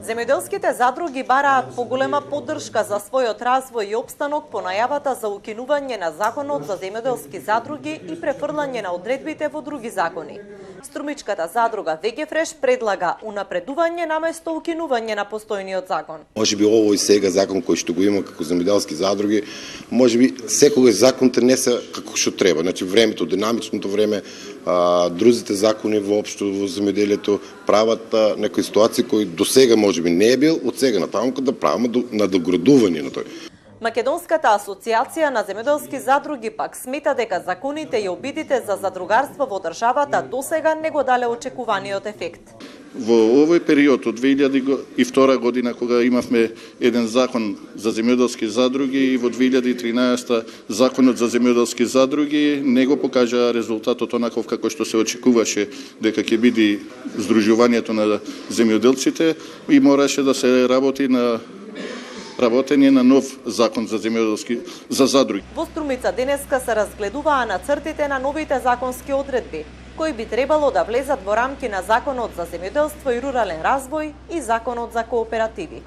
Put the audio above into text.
Земјоделските задруги бараат поголема поддршка за својот развој и опстанок по најавата за укинување на Законот за земјоделски задруги и префрлање на одредбите во други закони. Струмичката задруга Вегефреш предлага унапредување наместо укинување на постојниот закон. Можеби овој сега закон кој што го има како земјоделски задруги, можеби секогаш законите не се како што треба. Значи времето, динамичното време, другите закони воопшто во земјоделието прават некои ситуации кои до сега можеби не е бил, од сега натаму да правиме надоградување на тој. Македонската асоциација на земјоделски задруги пак смета дека законите и обидите за задругарство во државата досега не го дале очекуваниот ефект. Во овој период од 2002 година, кога имавме еден закон за земјоделски задруги и во 2013 законот за земјоделски задруги, не го покажа резултатот онаков како што се очекуваше дека ќе биде здружувањето на земјоделците и мораше да се работи на работење на нов закон за земјоделски за задруги. Во Струмица денеска се разгледуваа нацртите на новите законски одредби, кои би требало да влезат во рамки на Законот за земјоделство и рурален развој и Законот за кооперативи.